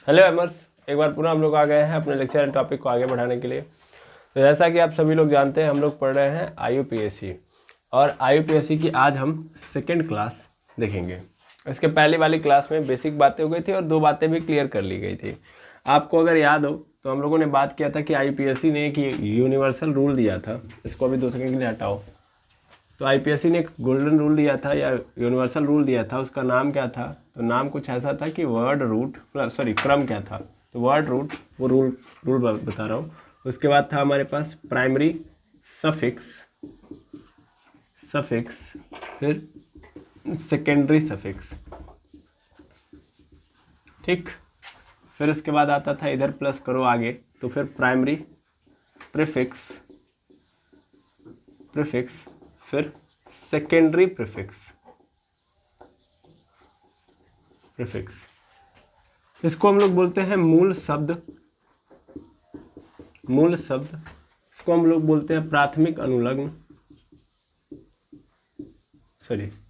Hello एमर्स, एक बार पुनः हम लोग आ गए हैं अपने लेक्चर एंड टॉपिक को आगे बढ़ाने के लिए। तो जैसा कि आप सभी लोग जानते हैं, हम लोग पढ़ रहे हैं IUPAC और IUPAC की आज हम सेकेंड क्लास देखेंगे। इसके पहले वाली क्लास में बेसिक बातें हो गई थी और 2 बातें भी क्लियर कर ली गई थी। आपको अगर याद हो तो हम लोगों ने बात किया था कि IUPAC ने एक यूनिवर्सल रूल दिया था। इसको अभी 2 सेकंड के लिए हटाओ। तो IPSC ने एक गोल्डन रूल दिया था या यूनिवर्सल रूल दिया था, उसका नाम क्या था? तो नाम कुछ ऐसा था कि क्रम क्या था? तो वर्ड रूट, वो रूल बता रहा हूँ। उसके बाद था हमारे पास प्राइमरी सफिक्स, फिर सेकेंडरी सफिक्स, ठीक। फिर उसके बाद आता था, इधर प्लस करो आगे, तो फिर प्राइमरी प्रीफिक्स, फिर सेकेंडरी प्रीफिक्स। इसको हम लोग बोलते हैं मूल शब्द। इसको हम लोग बोलते हैं प्राथमिक अनुलग्न,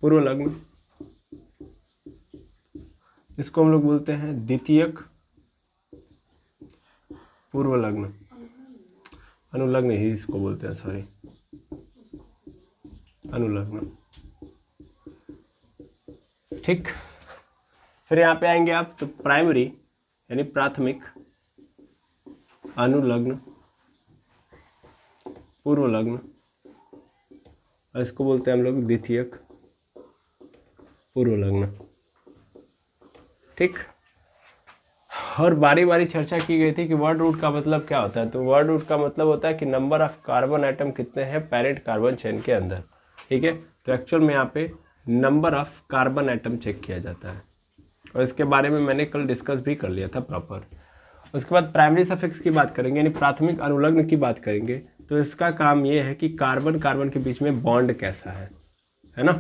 पूर्वलग्न। इसको हम लोग बोलते हैं द्वितीयक पूर्वलग्न, अनुलग्न ही इसको बोलते हैं, अनुलग्न, ठीक। फिर यहाँ पे आएंगे आप तो प्राइमरी यानी प्राथमिक अनुलग्न पूर्वलग्न, और इसको बोलते हैं हम लोग द्वितीयक पूर्वलग्न, ठीक। और बारी बारी चर्चा की गई थी कि वर्ड रूट का मतलब क्या होता है। तो वर्ड रूट का मतलब होता है कि नंबर ऑफ कार्बन एटम कितने हैं पैरेंट कार्बन चेन के अंदर, ठीक है। तो एक्चुअल में यहाँ पे number of carbon atom check किया जाता है और इसके बारे में मैंने कल डिस्कस भी कर लिया था प्रॉपर। उसके बाद प्राइमरी सफिक्स की बात करेंगे यानी प्राथमिक अनुलग्न की बात करेंगे। तो इसका काम ये है कि कार्बन कार्बन के बीच में बॉन्ड कैसा है ना,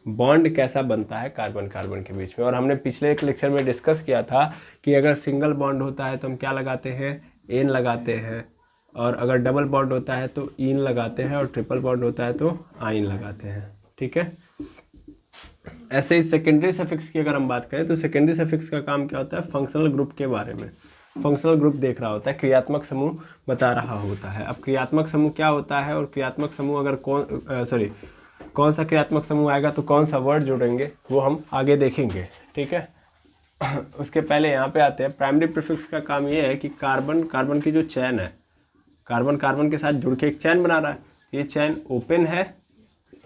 बॉन्ड कैसा बनता है कार्बन कार्बन के बीच में। और हमने पिछले एक लेक्चर में डिस्कस किया था कि अगर सिंगल बॉन्ड होता है तो हम क्या लगाते हैं, एन लगाते हैं, और अगर डबल बॉन्ड होता है तो इन लगाते हैं, और ट्रिपल बॉन्ड होता है तो आइन लगाते हैं, ठीक है। ऐसे ही सेकेंडरी सफिक्स की अगर हम बात करें तो सेकेंडरी सफिक्स का काम क्या होता है, फंक्शनल ग्रुप के बारे में। फंक्शनल ग्रुप देख रहा होता है, क्रियात्मक समूह बता रहा होता है। अब क्रियात्मक समूह क्या होता है और क्रियात्मक समूह अगर कौन सा क्रियात्मक समूह आएगा तो कौन सा वर्ड जोड़ेंगे वो हम आगे देखेंगे, ठीक है। उसके पहले यहाँ पे आते हैं, प्राइमरी प्रीफिक्स का काम ये है कि कार्बन कार्बन की जो चैन है, कार्बन कार्बन के साथ जुड़ के एक चैन बना रहा है, ये चैन ओपन है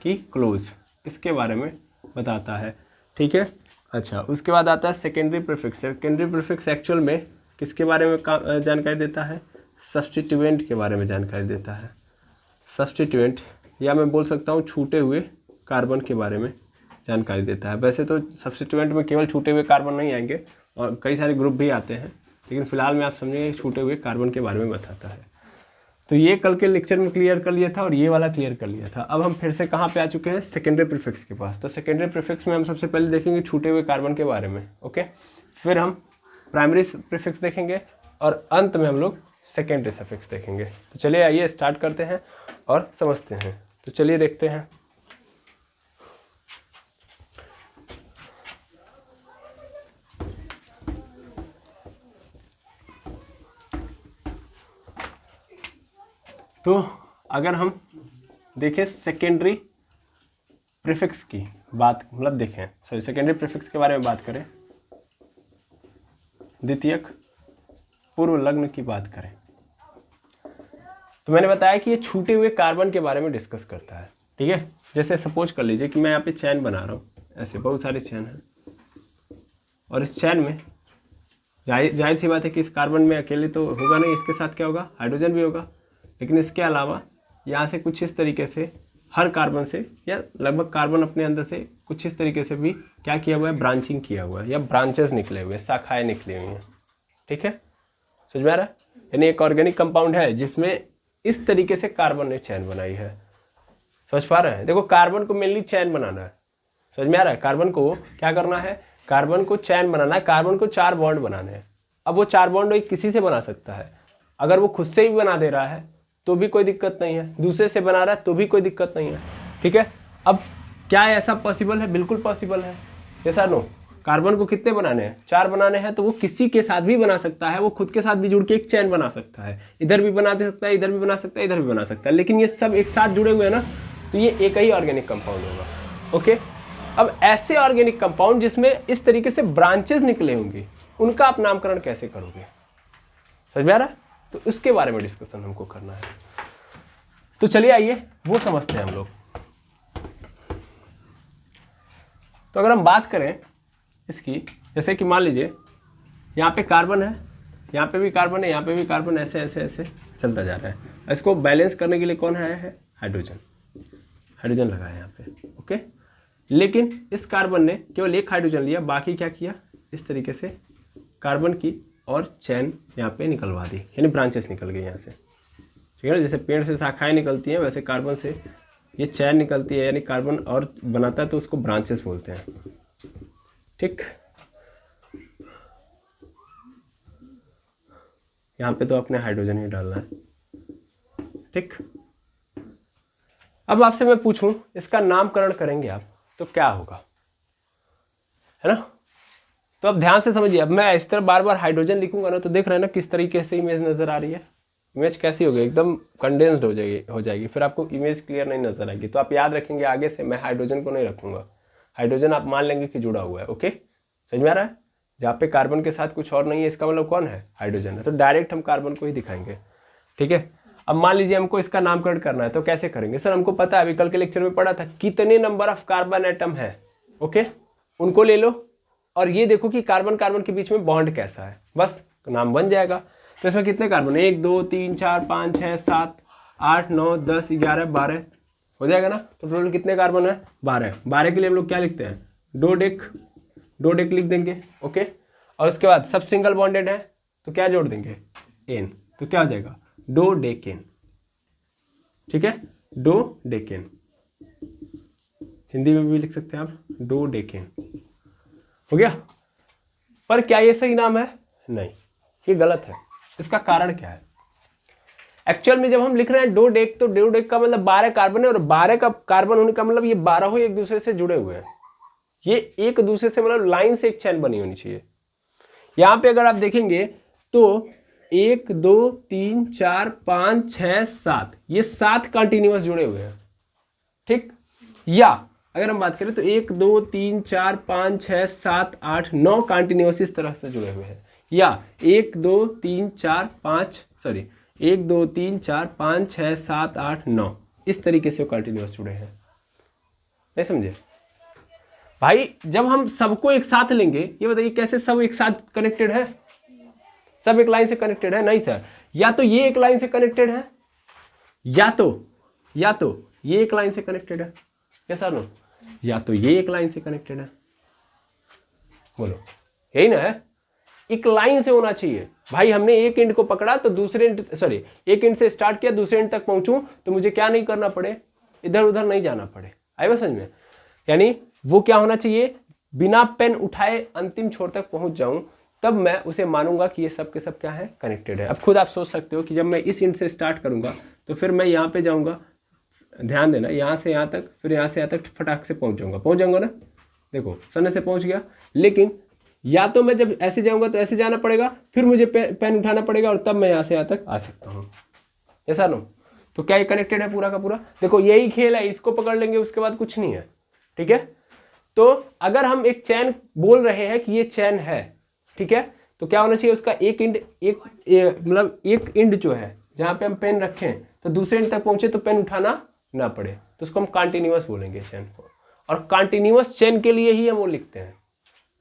कि क्लोज, इसके बारे में बताता है, ठीक है। अच्छा, उसके बाद आता है secondary prefix. Secondary prefix actual में किसके बारे में जानकारी देता है, सब्स्टिट्यूएंट के बारे में जानकारी देता है। सब्स्टिट्यूएंट, या मैं बोल सकता हूँ छूटे हुए कार्बन के बारे में जानकारी देता है। वैसे तो सब्स्टिट्यूएंट में केवल छूटे हुए कार्बन नहीं आएंगे और कई सारे ग्रुप भी आते हैं, लेकिन फिलहाल में आप समझिए छूटे हुए कार्बन के बारे में बताता है। तो ये कल के लेक्चर में क्लियर कर लिया था और ये वाला क्लियर कर लिया था। अब हम फिर से कहाँ पे आ चुके हैं, सेकेंडरी प्रीफिक्स के पास। तो सेकेंडरी प्रीफिक्स में हम सबसे पहले देखेंगे छूटे हुए कार्बन के बारे में, ओके। फिर हम प्राइमरी प्रीफिक्स देखेंगे और अंत में हम लोग सेकेंडरी सफिक्स देखेंगे। तो चलिए आइए स्टार्ट करते हैं और समझते हैं। तो चलिए देखते हैं। तो अगर हम देखें सेकेंडरी प्रीफिक्स की बात, मतलब देखें सेकेंडरी प्रीफिक्स के बारे में बात करें, द्वितीयक पूर्वलग्न की बात करें, तो मैंने बताया कि ये छूटे हुए कार्बन के बारे में डिस्कस करता है, ठीक है। जैसे सपोज कर लीजिए कि मैं यहाँ पे चैन बना रहा हूँ, ऐसे बहुत सारे चैन हैं, और इस चैन में जाहिर सी बात है कि इस कार्बन में अकेले तो होगा नहीं, इसके साथ क्या होगा, हाइड्रोजन भी होगा। लेकिन इसके अलावा यहाँ से कुछ इस तरीके से हर कार्बन से या लगभग कार्बन अपने अंदर से कुछ इस तरीके से भी क्या किया हुआ है, ब्रांचिंग किया हुआ है या ब्रांचेस निकले हुए, शाखाएं निकली हुई हैं, ठीक है। समझ में आ रहा है, यानी एक ऑर्गेनिक कंपाउंड है जिसमें इस तरीके से कार्बन ने चैन बनाई है। समझ पा रहे हैं, देखो कार्बन को मेनली चैन बनाना है, समझ में आ रहा है। कार्बन को क्या करना है, कार्बन को चैन बनाना है, कार्बन को 4 बॉन्ड बनाने हैं। अब वो 4 बॉन्ड किसी से बना सकता है, अगर वो खुद से ही बना दे रहा है तो भी कोई दिक्कत नहीं है, दूसरे से बना रहा है तो भी कोई दिक्कत नहीं है, ठीक है। अब क्या ऐसा पॉसिबल है, बिल्कुल पॉसिबल है, यस और नो। कार्बन को कितने बनाने हैं, 4 बनाने हैं, तो वो किसी के साथ भी बना सकता है, वो खुद के साथ भी जुड़ के एक चैन बना सकता है, इधर भी बना दे सकता है, इधर भी बना सकता है, इधर भी बना सकता है, लेकिन ये सब एक साथ जुड़े हुए हैं ना, तो ये एक ही ऑर्गेनिक कंपाउंड होगा। ओके, अब ऐसे ऑर्गेनिक कंपाउंड जिसमें इस तरीके से ब्रांचेस निकले होंगे, उनका आप नामकरण कैसे करोगे, समझ में आ रहा है? तो उसके बारे में डिस्कशन हमको करना है। तो चलिए आइए वो समझते हैं हम लोग। तो अगर हम बात करें इसकी, जैसे कि मान लीजिए यहाँ पे कार्बन है, यहाँ पे भी कार्बन है, यहाँ पे भी कार्बन, ऐसे ऐसे ऐसे चलता जा रहा है। इसको बैलेंस करने के लिए कौन है हाइड्रोजन, हाइड्रोजन लगा है यहाँ पे। ओके, लेकिन इस कार्बन ने केवल एक हाइड्रोजन लिया, बाकी क्या किया, इस तरीके से कार्बन की और चैन यहाँ पे निकलवा दी, यानी ब्रांचेस निकल गई यहाँ से, ठीक है ना। जैसे पेड़ से शाखाएं निकलती हैं, वैसे कार्बन से ये चैन निकलती है, यानी कार्बन और बनाता है, तो उसको ब्रांचेस बोलते हैं। ठीक, यहाँ पे तो अपने हाइड्रोजन ही डालना है। ठीक, अब आपसे मैं पूछूं इसका नामकरण करेंगे आप तो क्या होगा, है ना। तो अब ध्यान से समझिए, अब मैं इस तरह बार बार हाइड्रोजन लिखूंगा ना, तो देख रहे हैं ना किस तरीके से इमेज नजर आ रही है। इमेज कैसी होगी, एकदम कंडेंस्ड हो जाएगी, फिर आपको इमेज क्लियर नहीं नजर आएगी। तो आप याद रखेंगे आगे से मैं हाइड्रोजन को नहीं रखूंगा, हाइड्रोजन आप मान लेंगे कि जुड़ा हुआ है। ओके, समझ में आ रहा है? जहाँ पे कार्बन के साथ कुछ और नहीं है, इसका मतलब कौन है, हाइड्रोजन है, तो डायरेक्ट हम कार्बन को ही दिखाएंगे। ठीक है, अब मान लीजिए हमको इसका नामकरण करना है, तो कैसे करेंगे? सर हमको पता है, अभी कल के लेक्चर में पढ़ा था, कितने नंबर ऑफ कार्बन एटम है। ओके, उनको ले लो और ये देखो कि कार्बन कार्बन के बीच में बॉन्ड कैसा है, बस नाम बन जाएगा। तो इसमें कितने कार्बन, 1 2 3 4 5 6 7 8 9 10 11 12 हो जाएगा ना। तो टोटल कितने कार्बन है, 12। 12 के लिए हम लोग क्या लिखते हैं, डोडेक लिख देंगे। ओके, और उसके बाद सब सिंगल बॉन्डेड है, तो क्या जोड़ देंगे, एन, तो क्या हो जाएगा, डोडेकेन। ठीक है, डोडेकेन, हिंदी में भी लिख सकते हैं आप, डोडेकेन हो गया। पर क्या ये सही नाम है, नहीं, ये गलत है। इसका कारण क्या है, एक्चुअल में जब हम लिख रहे हैं डोडेक, तो डोडेक का मतलब 12 कार्बन है, और 12 का कार्बन होने का मतलब ये 12 एक दूसरे से जुड़े हुए हैं, ये एक दूसरे से मतलब लाइन से एक चैन बनी होनी चाहिए। यहां पे अगर आप देखेंगे तो 1 2 3 4 5 6 7, ये 7 कंटिन्यूअस जुड़े हुए हैं। ठीक, या अगर हम बात करें तो 1 2 3 4 5 6 7 8 9 कंटिन्यूअस इस तरह से जुड़े हुए हैं, या 1 2 3 4 5 सॉरी 1 2 3 4 5 6 7 8 9 इस तरीके से कंटिन्यूअस जुड़े हैं। नहीं समझे भाई? जब हम सबको एक साथ लेंगे, ये बताइए कैसे सब एक साथ कनेक्टेड है, सब एक लाइन से कनेक्टेड है? नहीं सर, या तो ये एक लाइन से कनेक्टेड है, या तो ये एक लाइन से कनेक्टेड है, कैसा नो, या तो ये एक लाइन से कनेक्टेड है। बोलो, यही ना है, एक लाइन से होना चाहिए भाई। हमने एक एंड को पकड़ा तो दूसरे एंड, सॉरी एक एंड से स्टार्ट किया, दूसरे एंड तक पहुंचूं तो मुझे क्या नहीं करना पड़े, इधर उधर नहीं जाना पड़े। आए बस समझ में? यानी वो क्या होना चाहिए, बिना पेन उठाए अंतिम छोर तक पहुंच जाऊं, तब मैं उसे मानूंगा कि ये सब के सब क्या है, कनेक्टेड है। अब खुद आप सोच सकते हो कि जब मैं इस एंड से स्टार्ट करूंगा तो फिर मैं यहाँ पे जाऊंगा, ध्यान देना, यहाँ से यहाँ तक, फिर यहाँ से यहाँ तक फटाक से पहुंच जाऊंगा ना, देखो सन्ने से पहुंच गया। लेकिन या तो मैं जब ऐसे जाऊंगा तो ऐसे जाना पड़ेगा, फिर मुझे पेन उठाना पड़ेगा, और तब मैं यहाँ से यहाँ तक आ सकता हूँ, ऐसा नो। तो क्या ये कनेक्टेड है पूरा का पूरा? देखो यही खेल है, इसको पकड़ लेंगे उसके बाद कुछ नहीं है। ठीक है, तो अगर हम एक चैन बोल रहे हैं कि ये चैन है, ठीक है, तो क्या होना चाहिए, उसका एक इंड, मतलब एक इंड जो है जहाँ पे हम पेन रखें तो दूसरे इंड तक पहुंचे तो पेन उठाना ना पड़े, तो उसको हम कंटिन्यूअस बोलेंगे चैन को। और कंटिन्यूअस चैन के लिए ही हम वो लिखते हैं,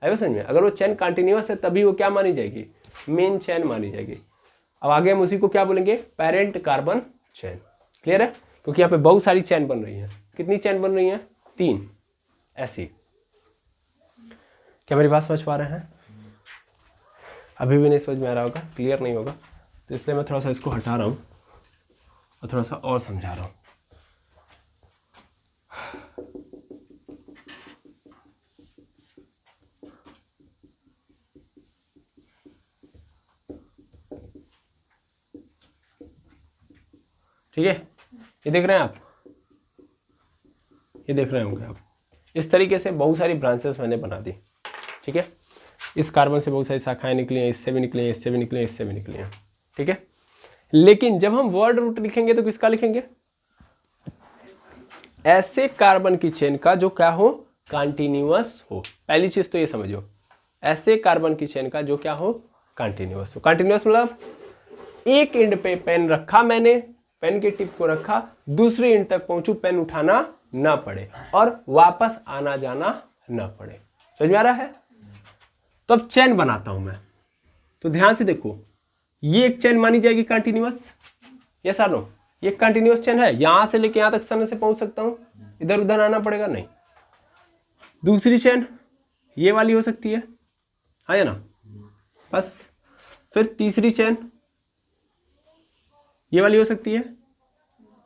है समझ में? अगर वो चैन कंटिन्यूअस है तभी वो क्या मानी जाएगी, मेन चैन मानी जाएगी। अब आगे हम उसी को क्या बोलेंगे, पेरेंट कार्बन चैन। क्लियर है? क्योंकि यहाँ पे बहुत सारी चैन बन रही है। कितनी चैन बन रही है, 3 ऐसी। क्या मेरी बात समझ पा रहे हैं? अभी भी नहीं समझ में आ रहा होगा, क्लियर नहीं होगा, तो इसलिए मैं थोड़ा सा इसको हटा रहा हूँ और थोड़ा सा और समझा रहा हूँ। ठीक है, ये देख रहे हैं आप, ये देख रहे होंगे आप, इस तरीके से बहुत सारी ब्रांचेस मैंने बना दी। ठीक है। इस कार्बन से बहुत सारी शाखाएं निकली हैं, इससे भी निकली हैं, इससे भी निकली हैं, इससे भी निकली हैं, ठीक है। लेकिन जब हम वर्ड रूट लिखेंगे तो किसका लिखेंगे? ऐसे कार्बन की चेन का जो क्या हो, कंटिन्यूअस हो। पहली चीज तो ये समझो, ऐसे कार्बन की चेन का जो क्या हो, कंटिन्यूअस हो। कंटिन्यूअस मतलब एक एंड पे पेन रखा मैंने, पेन के टिप को रखा, दूसरे एंड तक पहुंचू, पेन उठाना ना पड़े और वापस आना जाना ना पड़े। समझ में आ रहा है? तो अब चेन बनाता हूं मैं, तो ध्यान से देखो, ये एक चेन मानी जाएगी कंटिन्यूअस, यस और नो? ये कंटिन्यूअस चेन है, यहां से लेके यहां तक आसानी से पहुंच सकता हूं, इधर उधर आना पड़ेगा नहीं। दूसरी चेन ये वाली हो सकती है या ना, बस। फिर तीसरी चेन ये वाली हो सकती है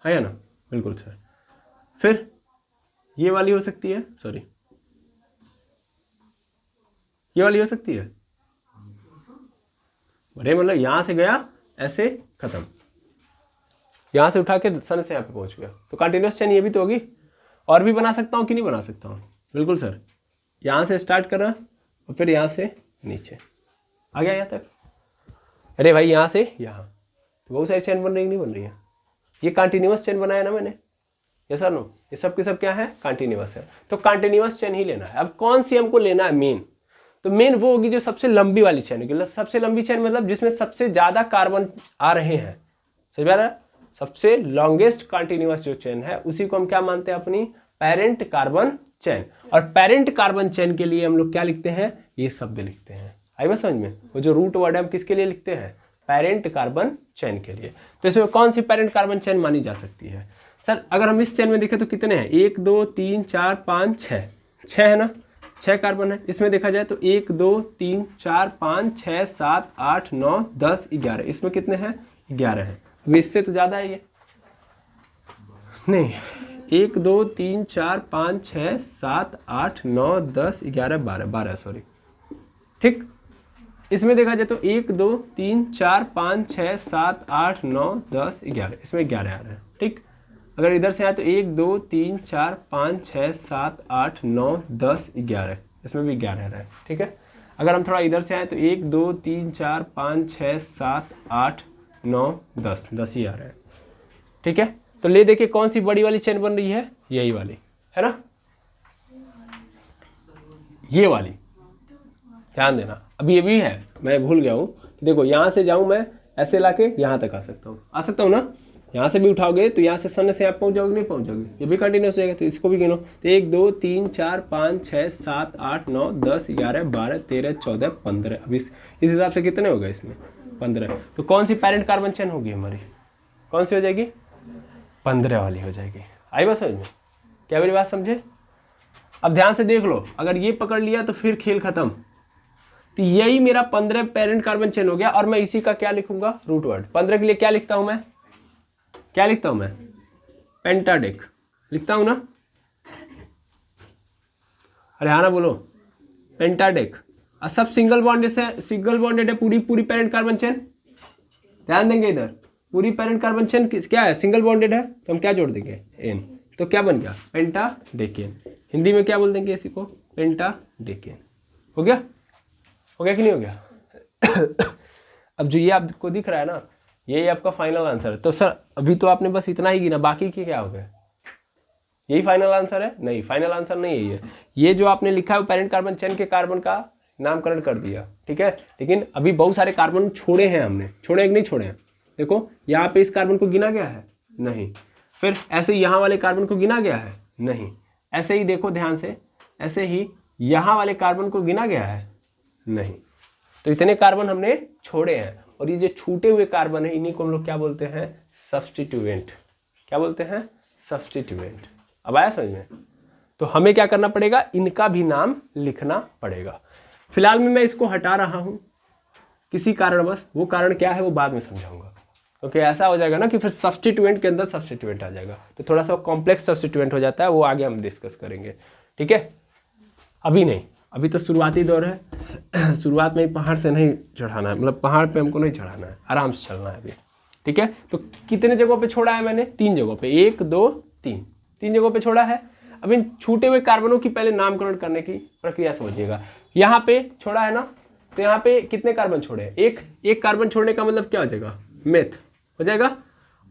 या ना, बिल्कुल सर। फिर ये वाली हो सकती है, सॉरी ये वाली हो सकती है। अरे मतलब यहां से गया ऐसे खत्म, यहां से उठा के सन से यहाँ पे पहुंच गया, तो कंटिन्यूअस चेन ये भी तो होगी। और भी बना सकता हूँ कि नहीं बना सकता हूँ? बिल्कुल सर। यहां से स्टार्ट करा और फिर यहां से नीचे आ गया यहाँ तक। अरे भाई यहां से यहाँ, तो बहुत सारी चेन बन रही है, नहीं बन रही है? ये कंटिन्यूअस चेन बनाया ना मैंने, ये सर नो, ये सब के सब क्या है, कंटिन्यूअस है। तो कंटिन्यूअस चेन ही लेना है। अब कौन सी हमको लेना है मेन? तो मेन वो होगी जो सबसे लंबी वाली चेन होगी। सबसे लंबी चेन मतलब जिसमें सबसे ज्यादा कार्बन आ रहे हैं, समझ में आ रहा है? सबसे लॉन्गेस्ट कंटिन्यूअस जो चेन है उसी को हम क्या मानते हैं, अपनी पेरेंट कार्बन चेन। और पेरेंट कार्बन चेन के लिए हम लोग क्या लिखते हैं, ये शब्द लिखते हैं। आई बात समझ में? वो जो रूट वर्ड है हम किसके लिए लिखते हैं, पेरेंट कार्बन चेन के लिए। तो इसमें कौन सी पेरेंट कार्बन चेन मानी जा सकती है? सर अगर हम इस चेन में देखें तो कितने हैं, 1 2 3 4 5 6, 6 है ना, 6 कार्बन है। इसमें देखा जाए तो 1 2 3 4 5 6 7 8 9 10 11, इसमें कितने हैं, 11 है। अब इससे तो ज्यादा है ये, नहीं, 1 2 3 4 5 6 7 8 9 10 11 12, सॉरी, ठीक। इसमें देखा जाए तो 1 2 3 4 5 6 7 8 9 10 11, इसमें 11 आ रहा है, ठीक। अगर इधर से आए तो 1 2 3 4 5 6 7 8 9 10 11, इसमें भी 11 आ रहा है, ठीक है। अगर हम थोड़ा इधर से आए तो 1 2 3 4 5 6 7 8 9 10 ही आ रहा है, ठीक है। तो ले देखिए कौन सी बड़ी वाली चेन बन रही है, यही वाली है ना, ये वाली। ध्यान देना, अब ये भी है, मैं भूल गया हूँ। देखो यहाँ से जाऊँ मैं ऐसे लाके यहाँ तक आ सकता हूँ ना। यहाँ से भी उठाओगे तो यहाँ से सन से आप पहुँच जाओगे, नहीं पहुँच जाओगे, ये भी कंटिन्यूस हो जाएगा। तो इसको भी गिनो, तो 1 2 3 4 5 6 7 8 9 10 11 12 13 14 15। अब इस हिसाब से कितने हो गए इसमें, 15। तो कौन सी पेरेंट कार्बन चेन होगी हमारी, कौन सी हो जाएगी, 15 वाली हो जाएगी। आई बात समझ में? क्या मेरी बात समझे? अब ध्यान से देख लो, अगर ये पकड़ लिया तो फिर खेल खत्म। तो यही मेरा 15 पेरेंट कार्बन चेन हो गया। और मैं इसी का क्या लिखूंगा, रूट वर्ड। 15 के लिए क्या लिखता हूं मैं, क्या लिखता हूं मैं, पेंटाडेक लिखता हूं ना। अरे हाँ ना बोलो, पेंटाडेक। और सब सिंगल बॉन्डेड से, सिंगल बॉन्डेड है पूरी पेरेंट कार्बन चेन। ध्यान देंगे इधर, पूरी पेरेंट कार्बन चेन क्या है, सिंगल बॉन्डेड है, तो हम क्या जोड़ देंगे, एन। तो क्या बन गया, पेंटाडेकेन। हिंदी में क्या बोल देंगे इसी को, पेंटाडेकेन। हो गया कि नहीं हो गया? अब जो ये आपको दिख रहा है ना, यही आपका फाइनल आंसर है। तो सर अभी तो आपने बस इतना ही गिना, बाकी की क्या हो गया, यही फाइनल आंसर है? नहीं, फाइनल आंसर नहीं यही है। ये जो आपने लिखा है पेरेंट कार्बन चेन के कार्बन का नामकरण कर दिया, ठीक है। लेकिन अभी बहुत सारे कार्बन छोड़े हैं हमने, छोड़े हैं कि नहीं छोड़े हैं? देखो यहाँ पे इस कार्बन को गिना गया है, नहीं। फिर ऐसे यहाँ वाले कार्बन को गिना गया है, नहीं। ऐसे ही देखो ध्यान से, ऐसे ही यहाँ वाले कार्बन को गिना गया है, नहीं। तो इतने कार्बन हमने छोड़े हैं। और ये जो छूटे हुए कार्बन है इन्हीं को हम लोग क्या बोलते हैं, सब्स्टिट्यूएंट। क्या बोलते हैं, सब्स्टिट्यूएंट। अब आया समझ में? तो हमें क्या करना पड़ेगा, इनका भी नाम लिखना पड़ेगा। फिलहाल में मैं इसको हटा रहा हूं किसी कारणवश, वो कारण क्या है वो बाद में समझाऊंगा। क्योंकि ऐसा हो जाएगा ना कि फिर सब्स्टिट्यूएंट के अंदर सब्स्टिट्यूएंट आ जाएगा, तो थोड़ा सा कॉम्प्लेक्स सब्स्टिट्यूएंट हो जाता है, वो आगे हम डिस्कस करेंगे, ठीक है। अभी नहीं, अभी तो शुरुआती दौर है। शुरुआत में ही पहाड़ से नहीं चढ़ाना है, मतलब पहाड़ पे हमको नहीं चढ़ाना है, आराम से चलना है अभी, ठीक है। तो कितने जगहों पे छोड़ा है मैंने, 3 जगहों पे, 1 2 3 जगहों पे छोड़ा है। अब इन छूटे हुए कार्बनों की पहले नामकरण करने की प्रक्रिया समझिएगा। यहाँ पे छोड़ा है ना, तो यहाँ पे कितने कार्बन छोड़े हैं? एक कार्बन छोड़ने का मतलब क्या हो जाएगा? मेथ हो जाएगा।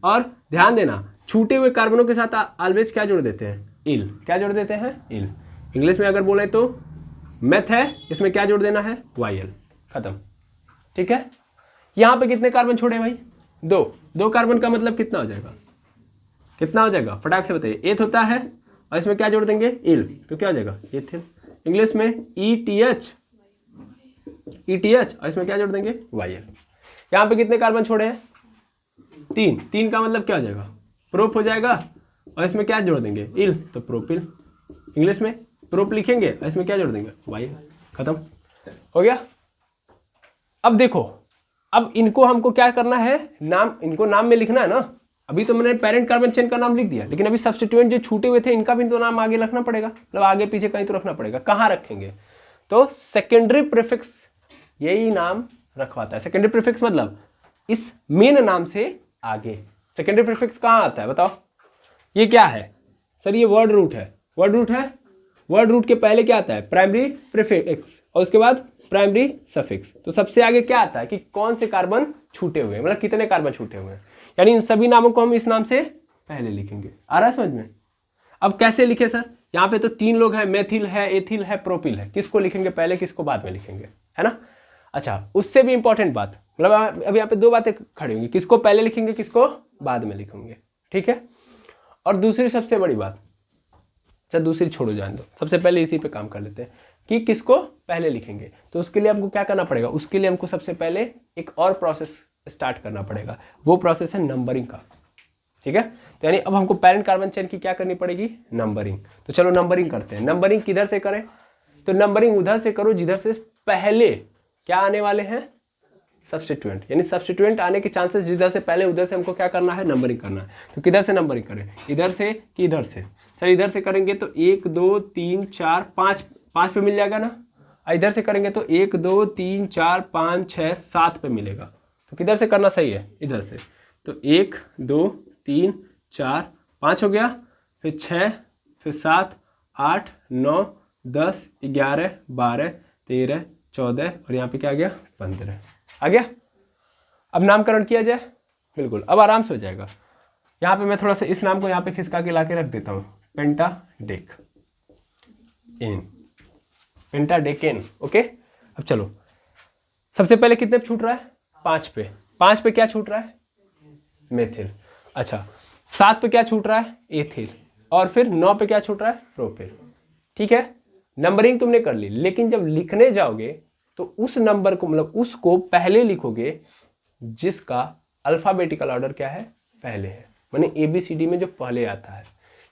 और ध्यान देना, छूटे हुए कार्बनों के साथ ऑलवेज क्या जोड़ देते हैं? इल। क्या जोड़ देते हैं? इल। इंग्लिश में अगर बोले तो मेथ है, इसमें क्या जोड़ देना है? YL। खत्म। ठीक है। यहाँ पे कितने कार्बन छोड़े भाई? 2 कार्बन का मतलब कितना हो जाएगा? कितना हो जाएगा फटाक से बताइए। एथ होता है और इसमें क्या जोड़ देंगे? इल, तो क्या हो जाएगा? एथिल। इंग्लिश में ETH और इसमें क्या जोड़ देंगे? YL। यहाँ पे कितने कार्बन छोड़े हैं? 3 का मतलब क्या हो जाएगा? प्रोप हो जाएगा। और इसमें क्या जोड़ देंगे? इल, तो प्रोपिल। इंग्लिश में प्रोप लिखेंगे और इसमें क्या जोड़ देंगे? YL। खत्म हो गया। अब देखो, अब इनको हमको क्या करना है? नाम, इनको नाम में लिखना है ना। अभी तो मैंने पेरेंट कार्बन चेन का नाम लिख दिया, लेकिन अभी सब्स्टिट्यूएंट जो छूटे हुए थे इनका भी तो नाम आगे रखना पड़ेगा, मतलब आगे पीछे कहीं तो रखना पड़ेगा। कहाँ रखेंगे? तो सेकेंडरी प्रीफिक्स यही नाम रखवाता है। सेकेंडरी प्रीफिक्स मतलब इस मेन नाम से आगे। सेकेंडरी प्रीफिक्स कहाँ आता है बताओ? ये क्या है सर? ये वर्ड रूट है। वर्ड रूट है। वर्ड रूट के पहले क्या आता है? प्राइमरी प्रीफिक्स और उसके बाद प्राइमरी सफिक्स। तो सबसे आगे क्या आता है कि कौन से कार्बन छूटे हुए हैं, मतलब कितने कार्बन छूटे हुए हैं। यानी इन सभी नामों को हम इस नाम से पहले लिखेंगे। आ रहा है समझ में? अब कैसे लिखे सर? यहाँ पे तो 3 लोग हैं, मेथिल है, एथिल है, प्रोपिल है। किसको लिखेंगे पहले, किसको बाद में लिखेंगे, है ना? अच्छा, उससे भी इंपॉर्टेंट बात, मतलब अब यहाँ पे 2 बातें खड़ी होंगी, किसको पहले लिखेंगे, किसको बाद में लिखेंगे। ठीक है। और दूसरी सबसे बड़ी बात, अच्छा दूसरी छोड़ो, जान दो, सबसे पहले इसी पे काम कर लेते हैं कि किसको पहले लिखेंगे। तो उसके लिए हमको क्या करना पड़ेगा? उसके लिए हमको सबसे पहले एक और प्रोसेस स्टार्ट करना पड़ेगा। वो प्रोसेस है नंबरिंग का। ठीक है। तो यानी अब हमको पेरेंट कार्बन चेन की क्या करनी पड़ेगी? नंबरिंग। तो चलो नंबरिंग करते हैं। नंबरिंग किधर से करें? तो नंबरिंग उधर से करो जिधर से पहले क्या आने वाले हैं? सब्स्टिट्यूएंट। यानी सब्स्टिट्यूएंट आने के चांसेस जिधर से पहले, उधर से हमको क्या करना है? नंबरिंग करना है। तो किधर से नंबरिंग करें? इधर से कि इधर से? चल इधर से करेंगे तो 1 2 3 4 5 पे मिल जाएगा ना। इधर से करेंगे तो 1 2 3 4 5 6 7 पे मिलेगा। तो किधर से करना सही है? इधर से। तो 1 2 3 4 5 हो गया, फिर 6, फिर 7 8 9 10 11 12 13 14 और यहाँ पे क्या आ गया? 15 आ गया। अब नामकरण किया जाए। बिल्कुल, अब आराम से हो जाएगा। यहाँ पे मैं थोड़ा सा इस नाम को यहाँ पे खिसका के ला के रख देता हूँ, पेंटाडेक एन, पेंटाडेकेन। ओके। अब चलो, सबसे पहले कितने पे छूट रहा है? 5 पे। 5 पे क्या छूट रहा है? मेथिल। अच्छा, 7 पे क्या छूट रहा है? एथिल। और फिर 9 पे क्या छूट रहा है? प्रोपिल। ठीक है। नंबरिंग तुमने कर ली, लेकिन जब लिखने जाओगे तो उस नंबर को, मतलब उसको पहले लिखोगे जिसका अल्फाबेटिकल ऑर्डर क्या है? पहले है, माने ABCD में जो पहले आता है।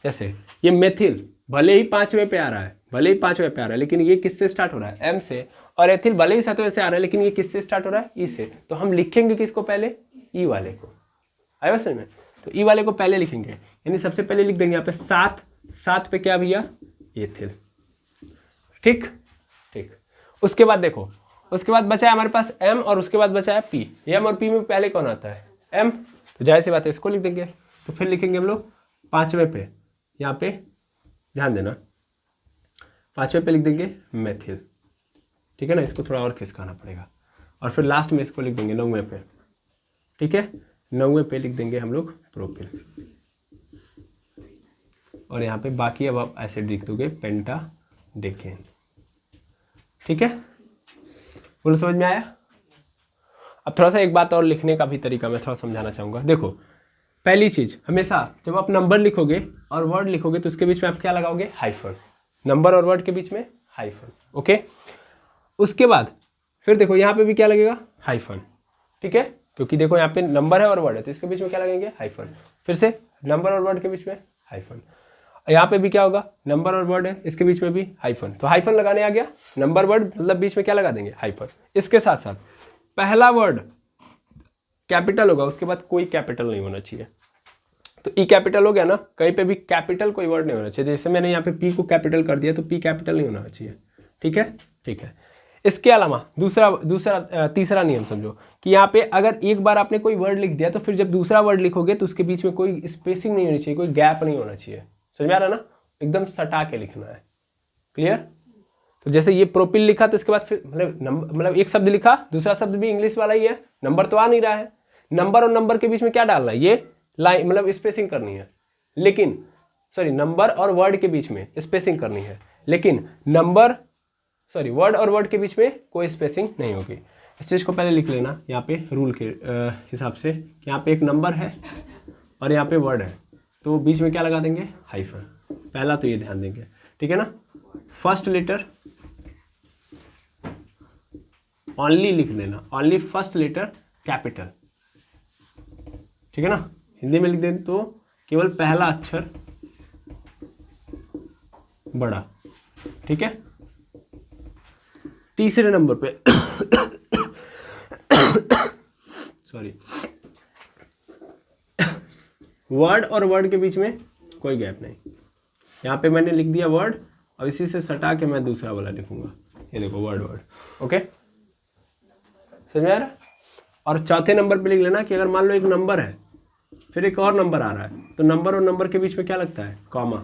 जैसे ये मेथिल भले ही 5वें पे आ रहा है, भले ही 5वें पे आ रहा है, लेकिन ये किससे स्टार्ट हो रहा है? M से। और एथिल भले ही 7वें से आ रहा है, लेकिन ये किससे स्टार्ट हो रहा है? E से। तो हम लिखेंगे किसको पहले? E वाले को। आया समझ में? तो E वाले को पहले लिखेंगे, यानी सबसे पहले लिख देंगे यहाँ पे 7 पे क्या भैया? एथिल। ठीक ठीक। उसके बाद देखो, उसके बाद बचा है हमारे पास M और उसके बाद बचा है P। M और P में पहले कौन आता है? M। तो जाहिर सी बात है इसको लिख देंगे। तो फिर लिखेंगे हम लोग 5वें पे, यहाँ पे ध्यान देना, 5वें पे लिख देंगे मेथिल। ठीक है ना, इसको थोड़ा और खिसकाना पड़ेगा। और फिर लास्ट में इसको लिख देंगे 9वें पे। ठीक है, 9वें पे लिख देंगे हम लोग प्रोपिल। और यहाँ पे बाकी अब आप ऐसे लिख दोगे पेंटाडेकेन। ठीक है, बोलो समझ में आया? अब थोड़ा सा एक बात और लिखने का भी तरीका मैं थोड़ा समझाना चाहूँगा। देखो, पहली चीज़, हमेशा जब आप नंबर लिखोगे और वर्ड लिखोगे तो उसके बीच में आप क्या लगाओगे? हाइफन। नंबर और वर्ड के बीच में हाइफन। ओके। उसके बाद फिर देखो यहाँ पे भी क्या लगेगा? हाइफन। ठीक है, क्योंकि देखो यहाँ पे नंबर है और वर्ड है, तो इसके बीच में क्या लगेंगे? हाइफन। फिर से नंबर और वर्ड के बीच में हाइफन। यहाँ पे भी क्या होगा? नंबर और वर्ड है, इसके बीच में भी हाइफन। तो हाइफन लगाने आ गया, नंबर वर्ड मतलब बीच में क्या लगा देंगे? हाइफन। इसके साथ साथ पहला वर्ड कैपिटल होगा, उसके बाद कोई कैपिटल नहीं होना चाहिए। तो ई कैपिटल हो गया ना, कहीं पे भी कैपिटल कोई वर्ड नहीं होना चाहिए। जैसे मैंने यहाँ पे पी को कैपिटल कर दिया, तो पी कैपिटल नहीं होना चाहिए। ठीक है ठीक है। इसके अलावा तीसरा नियम समझो कि यहाँ पे अगर एक बार आपने कोई वर्ड लिख दिया तो फिर जब दूसरा वर्ड लिखोगे तो उसके बीच में कोई स्पेसिंग नहीं होनी चाहिए, कोई गैप नहीं होना चाहिए। समझ में आ रहा है ना? एकदम सटा के लिखना है। क्लियर? तो जैसे ये प्रोपिल लिखा तो इसके बाद फिर मतलब एक शब्द लिखा, दूसरा शब्द भी इंग्लिश वाला ही है, नंबर तो आ नहीं रहा है। नंबर और नंबर के बीच में क्या डालना है, ये लाइन मतलब स्पेसिंग करनी है, लेकिन सॉरी नंबर और वर्ड के बीच में स्पेसिंग करनी है, लेकिन नंबर सॉरी वर्ड और वर्ड के बीच में कोई स्पेसिंग नहीं होगी। इस चीज़ को पहले लिख लेना यहाँ पे रूल के हिसाब से, यहाँ पे एक नंबर है और यहाँ पे वर्ड है, तो बीच में क्या लगा देंगे, हाइफन। पहला तो ये ध्यान देंगे, ठीक है ना। फर्स्ट लेटर ओनली लिख देना, ओनली फर्स्ट लेटर कैपिटल, ठीक है ना। हिंदी में लिख दें तो केवल पहला अक्षर बड़ा, ठीक है। तीसरे नंबर पे सॉरी वर्ड और वर्ड के बीच में कोई गैप नहीं, यहाँ पे मैंने लिख दिया वर्ड और इसी से सटा के मैं दूसरा वाला लिखूंगा, ये देखो वर्ड वर्ड, ओके समझ में आ रहा है। और चौथे नंबर पे लिख लेना कि अगर मान लो एक नंबर है फिर एक और नंबर आ रहा है, तो नंबर और नंबर के बीच में क्या लगता है, कॉमा,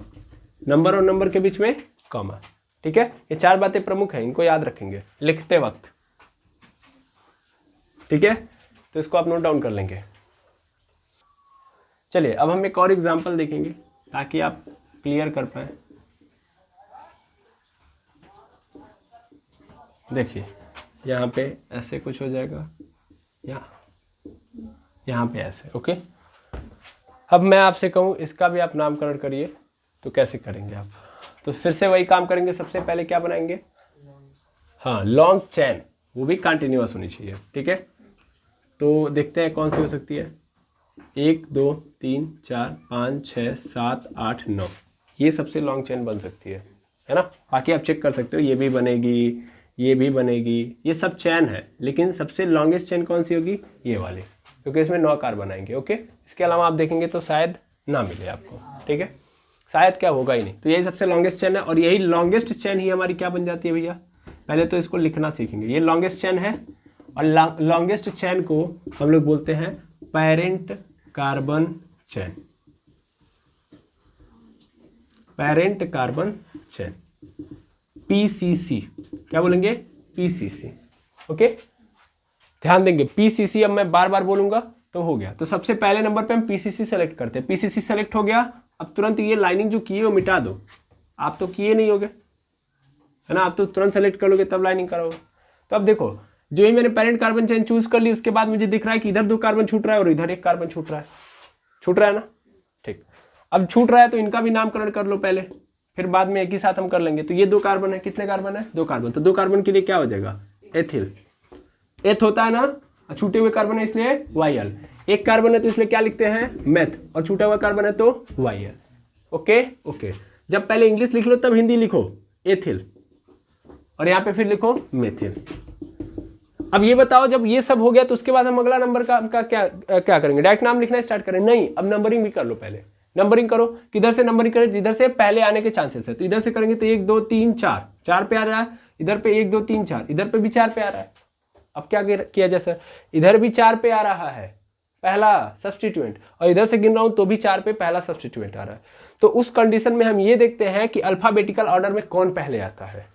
नंबर और नंबर के बीच में कॉमा, ठीक है। ये 4 बातें प्रमुख हैं, इनको याद रखेंगे लिखते वक्त, ठीक है। तो इसको आप नोट डाउन कर लेंगे। चलिए अब हम एक और एग्जांपल देखेंगे ताकि आप क्लियर कर पाए। देखिए यहाँ पे ऐसे कुछ हो जाएगा, यहाँ पे ऐसे, ओके। अब मैं आपसे कहूँ इसका भी आप नामकरण करिए, तो कैसे करेंगे आप, तो फिर से वही काम करेंगे। सबसे पहले क्या बनाएंगे, हाँ लॉन्ग चैन, वो भी कंटिन्यूअस होनी चाहिए, ठीक है। तो देखते हैं कौन सी हो सकती है, 1 2 3 4 5 6 7 8 9, ये सबसे लॉन्ग चेन बन सकती है ना। बाकी आप चेक कर सकते हो, ये भी बनेगी, ये भी बनेगी, ये सब चैन है, लेकिन सबसे लॉन्गेस्ट चेन कौन सी होगी, ये वाली, क्योंकि इसमें 9 कार्बन आएंगे, ओके। इसके अलावा आप देखेंगे तो शायद ना मिले आपको, ठीक है, शायद क्या होगा ही नहीं। तो यही सबसे लॉन्गेस्ट चेन है और यही लॉन्गेस्ट चेन ही हमारी क्या बन जाती है भैया, पहले तो इसको लिखना सीखेंगे। ये लॉन्गेस्ट चेन है और लॉन्गेस्ट चेन को हम लोग बोलते हैं parent carbon chain, parent carbon chain, PCC, क्या बोलेंगे, पीसीसी, ओके। ध्यान देंगे पीसीसी, अब मैं बार बार बोलूंगा तो हो गया। तो सबसे पहले नंबर पे हम पीसीसी सेलेक्ट करते हैं, पीसीसी सेलेक्ट हो गया। अब तुरंत ये लाइनिंग जो किए वो मिटा दो, आप तो किए नहीं होगे है ना, आप तो तुरंत सेलेक्ट कर लोगे तब लाइनिंग करोगे। तो अब देखो जो ही मैंने पेरेंट कार्बन चेन चूज कर ली, उसके बाद मुझे दिख रहा है कि इधर 2 कार्बन छूट रहा है और इधर 1 कार्बन छूट रहा है ना, ठीक। अब छूट रहा है तो इनका भी नामकरण कर लो पहले, फिर बाद में एक ही साथ हम कर लेंगे। तो ये 2 कार्बन है, कितने कार्बन है, 2 कार्बन, तो 2 कार्बन के लिए क्या हो जाएगा, एथिल, एथ होता है ना, छूटे हुए कार्बन है इसलिए वाई, 1 कार्बन है तो इसलिए क्या लिखते हैं, मेथ, और छूटा हुआ कार्बन है तो वाई, ओके ओके। जब पहले इंग्लिश लिख लो तब हिंदी लिखो एथिल, और यहाँ पे फिर लिखो मेथिल। अब ये बताओ जब ये सब हो गया तो उसके बाद हम अगला नंबर का क्या करेंगे, डायरेक्ट नाम लिखना स्टार्ट करें, नहीं, अब नंबरिंग भी कर लो। पहले नंबरिंग करो, किधर से नंबरिंग करें, जिधर से पहले आने के चांसेस है, तो इधर से करेंगे तो 1 2 3 4, 4 पे आ रहा है, इधर पे 1 2 3 4, इधर पे भी 4 पे आ रहा है। अब क्या किया जाए सर, इधर भी 4 पे आ रहा है पहला सब्स्टिट्यूएंट, और इधर से गिन रहा हूं तो भी 4 पे पहला सब्स्टिट्यूएंट आ रहा है। तो उस कंडीशन में हम ये देखते हैं कि अल्फाबेटिकल ऑर्डर में कौन पहले आता है,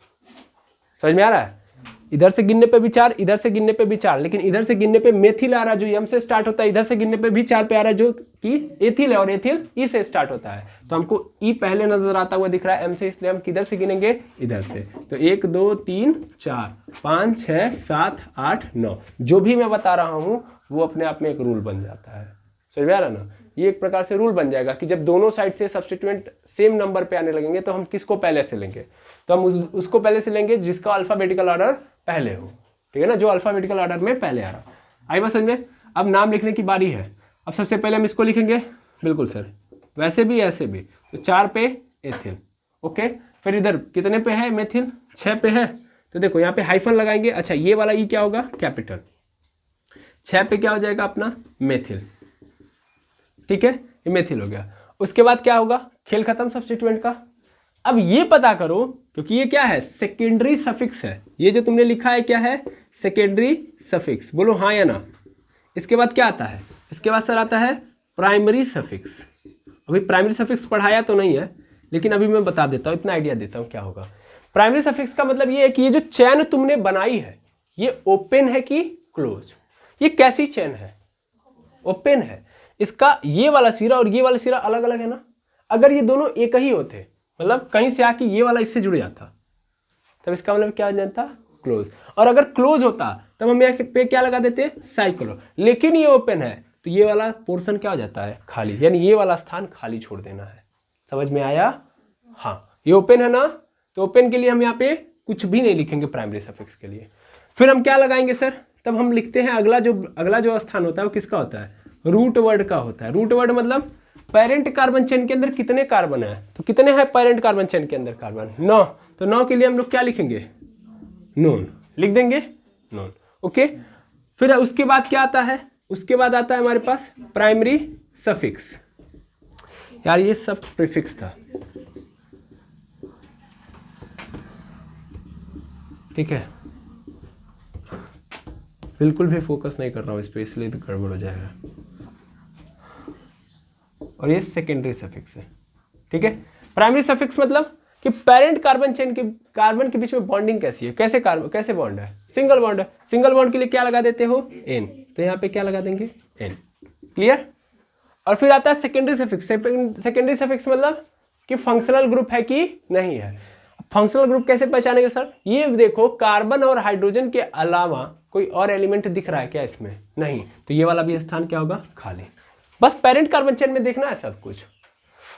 समझ में आ रहा है। इधर से गिनने पे भी 4, इधर से गिनने पे भी 4, लेकिन इधर से गिनने पे मेथिल आ रहा है जो एम से स्टार्ट होता है, इधर से गिनने पे भी 4 पे आ रहा है जो कि एथिल है, और एथिल ई से स्टार्ट होता है। तो हमको ई पहले नजर आता हुआ दिख रहा है एम से, इसलिए हम किधर से गिनेंगे, इधर से। तो 1 2 3 4 5 6 7 8 9, जो भी मैं बता रहा हूं वो अपने आप में एक रूल बन जाता है, समझ में आ रहा ना। ये एक प्रकार से रूल बन जाएगा कि जब दोनों साइड से सब्स्टिट्यूएंट सेम नंबर पे आने लगेंगे तो हम किसको पहले से लेंगे, तो हम उसको पहले से लेंगे जिसका अल्फाबेटिकल ऑर्डर पहले हो, ठीक है ना, जो अल्फाबेटिकल ऑर्डर में पहले आ रहा। आई बात समझ में। अब नाम लिखने की बारी है। अब सबसे पहले हम इसको लिखेंगे, बिल्कुल सर, वैसे भी ऐसे भी, तो 4 पे एथिल, ओके। फिर इधर कितने पे है मेथिल, 6 पे है, तो देखो यहाँ पे हाइफन लगाएंगे। अच्छा ये वाला ई क्या होगा, कैपिटल, 6 पे क्या हो जाएगा अपना मेथिल, ठीक है, ये मेथिल हो गया। उसके बाद क्या होगा, खेल खत्म सब्स्टिट्यूएंट का। अब ये पता करो, क्योंकि ये क्या है, सेकेंडरी सफिक्स है, ये जो तुमने लिखा है क्या है, सेकेंडरी सफिक्स, बोलो हाँ या ना। इसके बाद क्या आता है, इसके बाद सर आता है प्राइमरी सफिक्स। अभी प्राइमरी सफिक्स पढ़ाया तो नहीं है, लेकिन अभी मैं बता देता हूँ, इतना आइडिया देता हूँ क्या होगा। प्राइमरी सफिक्स का मतलब ये है कि ये जो चेन तुमने बनाई है ये ओपन है कि क्लोज। ये कैसी चेन है? ओपन है। इसका ये वाला सिरा और ये वाला सिरा अलग अलग है ना। अगर ये दोनों एक ही होते, मतलब कहीं से आके ये वाला इससे जुड़ जाता, तब इसका मतलब क्या हो जाता? क्लोज। और अगर क्लोज होता तब हम यहाँ पे क्या लगा देते? साइक्लो। लेकिन ये ओपन है तो ये वाला पोर्शन क्या हो जाता है? खाली, यानी ये वाला स्थान खाली छोड़ देना है। समझ में आया? हाँ, ये ओपन है ना, तो ओपन के लिए हम यहाँ पे कुछ भी नहीं लिखेंगे प्राइमरी सफिक्स के लिए। फिर हम क्या लगाएंगे सर? तब हम लिखते हैं अगला जो स्थान होता है वो किसका होता है? रूट वर्ड का होता है। रूट वर्ड मतलब पेरेंट कार्बन चेन के अंदर कितने कार्बन है, तो कितने हैं पेरेंट कार्बन चेन के अंदर कार्बन? 9। तो 9 के लिए हम लोग क्या लिखेंगे? नोन लिख देंगे, नोन। ओके, फिर उसके बाद क्या आता है? उसके बाद आता है हमारे पास प्राइमरी सफिक्स। यार ये सब प्रीफिक्स था, ठीक है, बिल्कुल भी फोकस नहीं कर रहा हूँ इस पर, इसलिए तो गड़बड़ हो जाएगा। और ये सेकेंडरी सफिक्स है, ठीक है। प्राइमरी सफिक्स मतलब कि पेरेंट कार्बन चेन के कार्बन के बीच में बॉन्डिंग कैसी है, कैसे बॉन्ड है? सिंगल बॉन्ड है। सिंगल बॉन्ड के लिए क्या लगा देते हो? एन। तो यहाँ पे क्या लगा देंगे? एन। क्लियर? और फिर आता है सेकेंडरी सफिक्स। सेकेंडरी सफिक्स मतलब कि फंक्शनल ग्रुप है कि नहीं है। फंक्शनल ग्रुप कैसे पहचानेंगे सर? ये देखो, कार्बन और हाइड्रोजन के अलावा कोई और एलिमेंट दिख रहा है क्या इसमें? नहीं, तो ये वाला भी स्थान क्या होगा? खाली। बस पेरेंट कार्बन चेन में देखना है सब कुछ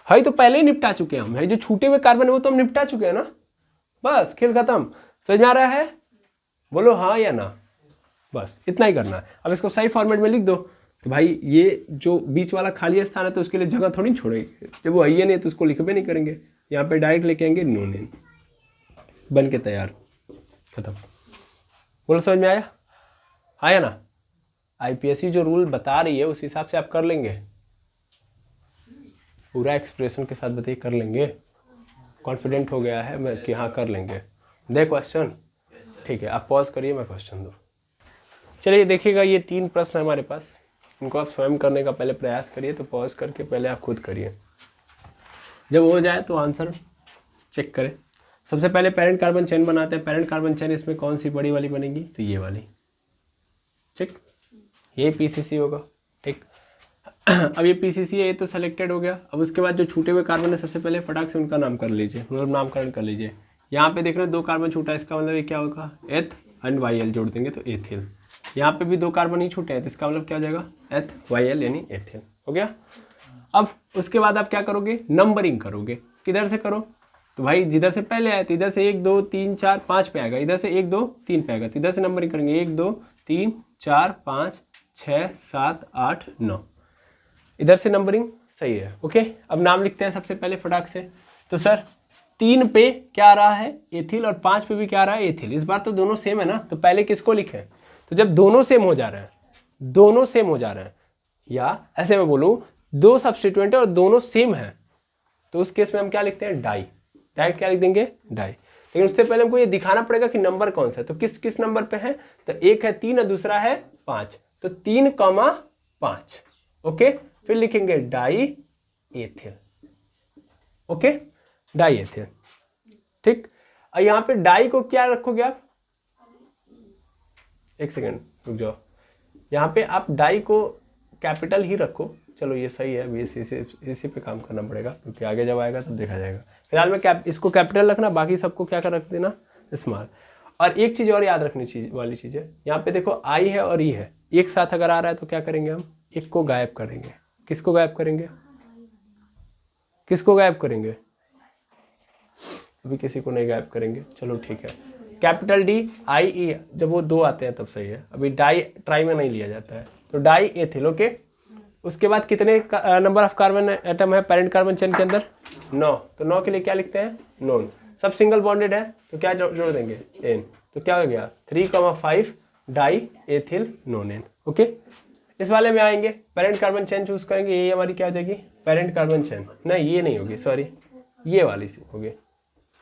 है, तो पहले ही निपटा चुके हैं हम। है जो छूटे हुए कार्बन है वो तो हम निपटा चुके हैं ना, बस खेल खत्म। समझ में आ रहा है? बोलो हाँ या ना, बस इतना ही करना है। अब इसको सही फॉर्मेट में लिख दो, तो भाई ये जो बीच वाला खाली स्थान है तो उसके लिए जगह थोड़ी छोड़ेंगे, जब वो है नहीं तो उसको लिख भी नहीं करेंगे। यहाँ पे डायरेक्ट लेके आएंगे नोन एन, बन के तैयार, खत्म। बोलो समझ में आया? आया ना? आईपीएससी जो रूल बता रही है उस हिसाब से आप कर लेंगे, पूरा एक्सप्रेशन के साथ बताइए, कर लेंगे? कॉन्फिडेंट हो गया है मैं कि हाँ कर लेंगे? दे क्वेश्चन, ठीक है, आप पॉज करिए, मैं क्वेश्चन दूँ। चलिए देखिएगा, ये 3 प्रश्न है हमारे पास, इनको आप स्वयं करने का पहले प्रयास करिए। तो पॉज करके पहले आप खुद करिए, जब हो जाए तो आंसर चेक करें। सबसे पहले पेरेंट कार्बन चेन बनाते हैं। पेरेंट कार्बन चेन इसमें कौन सी बड़ी वाली बनेगी? तो ये वाली, ठीक, ये पीसीसी होगा, ठीक। अब ये पीसीसी है, ये तो सेलेक्टेड हो गया। अब उसके बाद जो छूटे हुए कार्बन है सबसे पहले फटाक से उनका नाम कर लीजिए, मतलब नामकरण कर लीजिए। यहाँ पे देख रहे हो 2 कार्बन छूटा है, इसका मतलब ये क्या होगा? एथ एंड वाई एल जोड़ देंगे तो एथिल। यहाँ पे भी 2 कार्बन ही छूटे हैं तो इसका मतलब क्या हो जाएगा? एथ वाई एल यानी एथिल, हो गया। अब उसके बाद आप क्या करोगे? नंबरिंग करोगे। किधर से करो? तो भाई जिधर से पहले आए तो इधर से 1 2 3 4 5 पे आएगा, इधर से 1 2 3 पे आएगा, तो इधर से नंबरिंग करेंगे 1 2 3 4 5 6 7 8 9, इधर से नंबरिंग सही है। ओके, अब नाम लिखते हैं सबसे पहले फटाक से। तो सर 3 पे क्या आ रहा है? एथिल, और 5 पे भी क्या आ रहा है? एथिल। इस बार तो दोनों सेम है ना, तो पहले किसको लिखें? तो जब दोनों सेम हो जा रहे हैं, दोनों सेम हो जा रहे हैं, या ऐसे मैं बोलूँ 2 सब्स्टिट्यूएंट है और दोनों सेम है, तो उस केस में हम क्या लिखते हैं? डाई। डायरेक्ट क्या लिख देंगे? डाई। लेकिन उससे पहले हमको ये दिखाना पड़ेगा कि नंबर कौन सा है, तो किस किस नंबर पे है? तो एक है 3 और दूसरा है 5, तो 3,5। ओके, फिर लिखेंगे die ethyl. Okay, die ethyl, ठीक। और यहाँ पे डाई को क्या रखोगे आप? एक सेकेंड रुक जाओ, यहाँ पे आप डाई को कैपिटल ही रखो। चलो ये सही है, अभी इसी पे काम करना पड़ेगा क्योंकि आगे जब आएगा तब देखा जाएगा। फिलहाल में इसको कैपिटल रखना, बाकी सबको क्या कर रख देना? स्मॉल। और एक चीज़ और याद रखनी वाली चीज़ है, यहाँ पे देखो आई है और ई है, एक साथ अगर आ रहा है तो क्या करेंगे हम? एक को गायब करेंगे। किसको गायब करेंगे? किसको गायब करेंगे? अभी किसी को नहीं गायब करेंगे, चलो ठीक है। कैपिटल डी आई ई, जब वो 2 आते हैं तब सही है, अभी डाई ट्राई में नहीं लिया जाता है, तो डाई एथिल। ओके, उसके बाद कितने नंबर ऑफ कार्बन एटम है पेरेंट कार्बन चेन के अंदर? 9। तो 9 के लिए क्या लिखते हैं? नोन। सब सिंगल बॉन्डेड है तो क्या जोड़ देंगे? एन। तो क्या हो गया? 3,5 डाई एथिल नोनेन। ओके, इस वाले में आएंगे, पेरेंट कार्बन चेन चूज करेंगे, ये हमारी क्या हो जाएगी? Parent carbon chain. नहीं ये नहीं होगी, सॉरी, ये वाली सी होगी,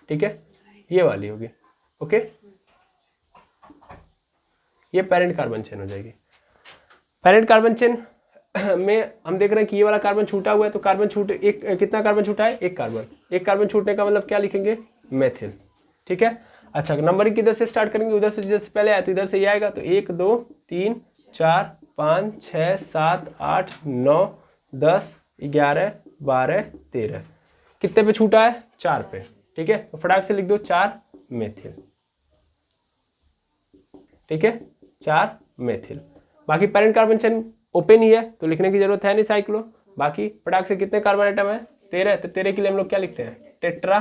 ठीक है, ये वाली होगी। ओके, ये पेरेंट कार्बन चेन हो जाएगी। पेरेंट कार्बन चेन में हम देख रहे हैं कि ये वाला कार्बन छूटा हुआ है, तो कितना कार्बन छूटा है? 1 कार्बन। 1 कार्बन छूटने का मतलब क्या लिखेंगे? मेथिल। ठीक है। अच्छा, नंबरिंग किधर से स्टार्ट करेंगे, उधर से जैसे पहले आया तो इधर से ये आएगा, तो 1 2 3 4 5 6 7 8 9 10 11 12 13, कितने पे छूटा है, 4 पे। ठीक है, तो फटाक से लिख दो 4 मेथिल। ठीक है, 4 मेथिल। बाकी पेरेंट कार्बन चेन ओपन ही है तो लिखने की जरूरत है नहीं साइक्लो। बाकी फटाक से कितने कार्बन आइटम है, 13, तो 13 के लिए हम लोग क्या लिखते हैं, टेट्रा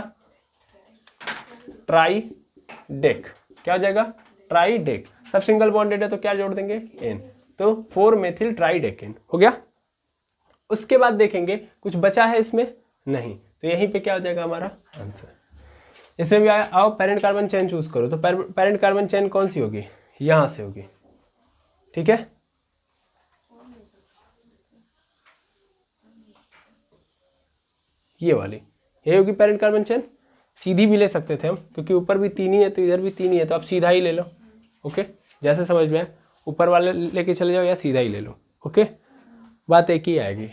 ट्राई डेक। क्या हो जाएगा, ट्राई डेक। सब सिंगल बॉन्डेड है तो क्या जोड़ देंगे, एन, तो 4 मेथिल ट्राई डेकेन हो गया। उसके बाद देखेंगे कुछ बचा है इसमें, नहीं, तो यहीं पे क्या हो जाएगा हमारा आंसर। इसमें भी आओ पेरेंट कार्बन चेन चूज करो, तो पेरेंट कार्बन चेन कौन सी होगी, यहां से होगी। ठीक है, ये वाली ये होगी पेरेंट कार्बन चेन। सीधी भी ले सकते थे हम, क्योंकि ऊपर भी 3 ही है तो इधर भी 3 ही है, तो आप सीधा ही ले लो। ओके, जैसे समझ में, ऊपर वाले लेके चले जाओ या सीधा ही ले लो। ओके, बात एक ही आएगी।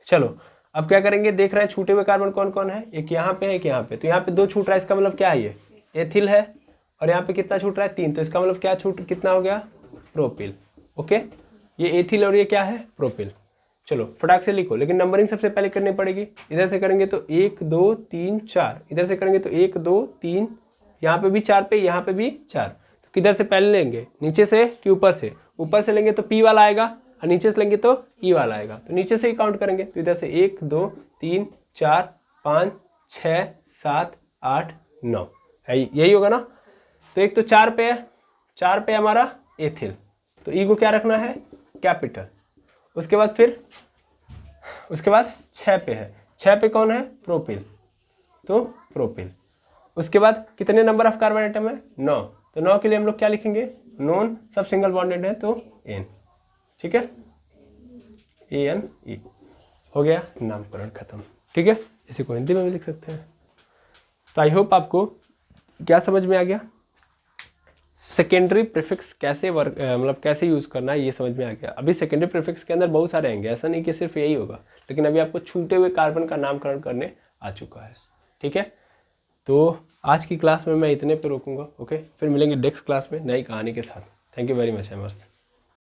चलो अब क्या करेंगे, देख रहे हैं छूटे हुए कार्बन कौन कौन है, एक यहाँ पे है एक यहाँ पे, तो यहाँ पे 2 छूट रहा है, इसका मतलब क्या है, ये एथिल है, और यहाँ पे कितना छूट रहा है, 3, तो इसका मतलब क्या कितना हो गया, प्रोपिल। ओके, ये एथिल और ये क्या है, प्रोपिल। चलो फटाक से लिखो, लेकिन नंबरिंग सबसे पहले करनी पड़ेगी। इधर से करेंगे तो 1 2 3 4, इधर से करेंगे तो 1 2 3, यहाँ पे भी 4 पे, यहाँ पे भी 4, तो किधर से पहले लेंगे, नीचे से कि ऊपर से, ऊपर से लेंगे तो पी वाला आएगा, और नीचे से लेंगे तो ई वाला आएगा, तो नीचे से ही काउंट करेंगे, तो इधर से 1 2 3 4 5 6 7 8 9 है, यही होगा ना। तो एक तो 4 पे है, 4 पे हमारा एथिल, तो ई को क्या रखना है, कैपिटल। उसके बाद 6 पे है, 6 पे कौन है, प्रोपिल, तो प्रोपिल। उसके बाद कितने नंबर ऑफ कार्बन आइटम है, 9, तो 9 के लिए हम लोग क्या लिखेंगे, नॉन, सब सिंगल बॉन्डेड है तो एन। ठीक है, ANE हो गया, नामकरण खत्म। ठीक है, इसी को हिंदी में भी लिख सकते हैं। तो आई होप आपको क्या समझ में आ गया, सेकेंडरी प्रीफिक्स कैसे मतलब कैसे यूज करना है ये समझ में आ गया। अभी सेकेंडरी प्रीफिक्स के अंदर बहुत सारे आएंगे, ऐसा नहीं कि सिर्फ यही होगा, लेकिन अभी आपको छूटे हुए कार्बन का नामकरण करने आ चुका है। ठीक है, तो आज की क्लास में मैं इतने पे रोकूंगा। ओके, फिर मिलेंगे नेक्स्ट क्लास में नई कहानी के साथ। Thank you very much एमर्स।